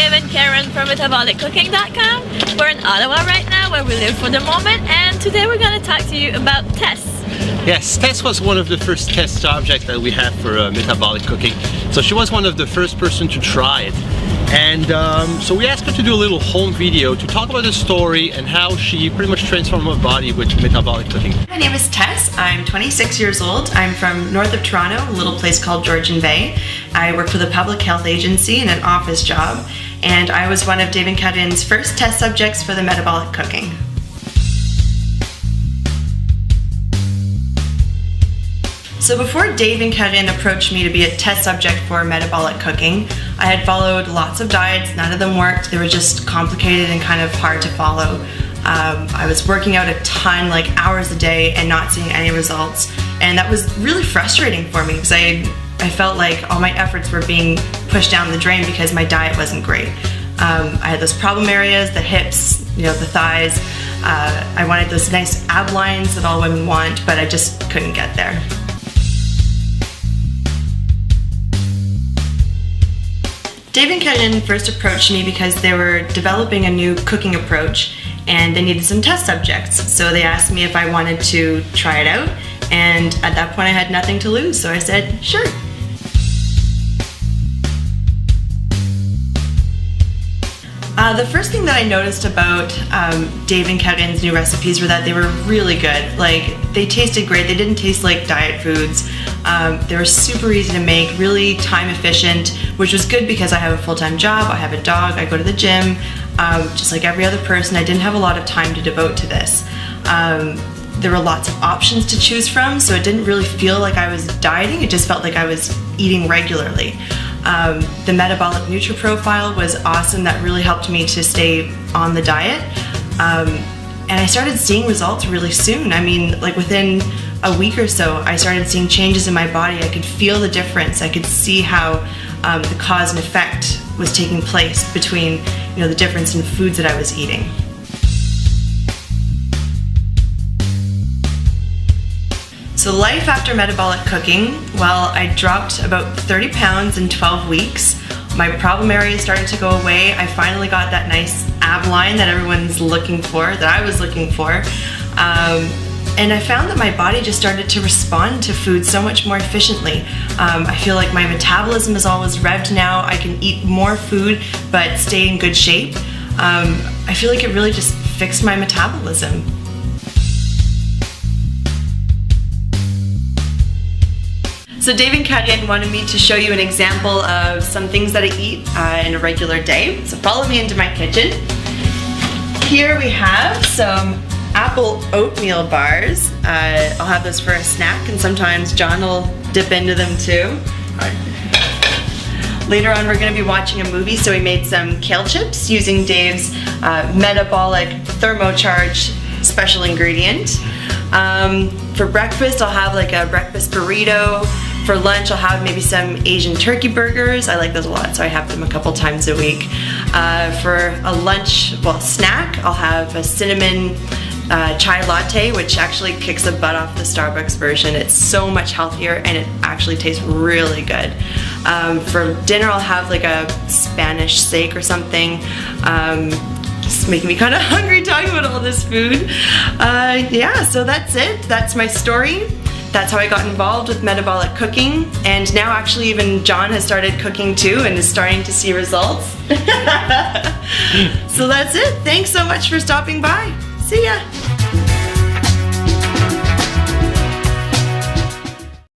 Dave and Karen from MetabolicCooking.com. We're in Ottawa right now, where we live for the moment, and today we're going to talk to you about Tess. Yes, Tess was one of the first test subjects that we had for metabolic cooking. So she was one of the first person to try it. And so we asked her to do a little home video to talk about the story and how she pretty much transformed her body with metabolic cooking. My name is Tess. I'm 26 years old. I'm from north of Toronto, a little place called Georgian Bay. I work for the Public Health Agency in an office job, and I was one of Dave and Karin's first test subjects for the metabolic cooking. So before Dave and Karin approached me to be a test subject for metabolic cooking, I had followed lots of diets. None of them worked. They were just complicated and kind of hard to follow. I was working out a ton, like hours a day, and not seeing any results. And that was really frustrating for me because I felt like all my efforts were being pushed down the drain because my diet wasn't great. I had those problem areas, the hips, the thighs. I wanted those nice ab lines that all women want, but I just couldn't get there. Dave and Karin first approached me because they were developing a new cooking approach and they needed some test subjects. So they asked me if I wanted to try it out, and at that point I had nothing to lose, so I said, sure. The first thing that I noticed about Dave and Karin's new recipes were that they were really good. Like, they tasted great. They didn't taste like diet foods. They were super easy to make, really time efficient, which was good because I have a full-time job, I have a dog, I go to the gym. Just like every other person, I didn't have a lot of time to devote to this. There were lots of options to choose from, so it didn't really feel like I was dieting. It just felt like I was eating regularly. The metabolic NutriProfile was awesome. That really helped me to stay on the diet. And I started seeing results really soon. I mean, like within a week or so, I started seeing changes in my body. I could feel the difference. I could see how the cause and effect was taking place between, the difference in foods that I was eating. So life after metabolic cooking, well, I dropped about 30 pounds in 12 weeks. My problem areas started to go away. I finally got that nice ab line that everyone's looking for, that I was looking for. And I found that my body just started to respond to food so much more efficiently. I feel like my metabolism is always revved now. I can eat more food but stay in good shape. I feel like it really just fixed my metabolism. So Dave and Karin wanted me to show you an example of some things that I eat in a regular day. So follow me into my kitchen. Here we have some apple oatmeal bars. I'll have those for a snack, and sometimes John will dip into them too. Hi. Later on we're going to be watching a movie, so we made some kale chips using Dave's metabolic thermocharge special ingredient. For breakfast I'll have like a breakfast burrito. For lunch I'll have maybe some Asian turkey burgers. I like those a lot, so I have them a couple times a week. For a snack, I'll have a cinnamon chai latte, which actually kicks the butt off the Starbucks version. It's so much healthier and it actually tastes really good. For dinner I'll have like a Spanish steak or something. Just making me kind of hungry talking about all this food. Yeah, so that's it. That's my story. That's how I got involved with metabolic cooking, and now actually even John has started cooking too and is starting to see results. So that's it. Thanks so much for stopping by. See ya.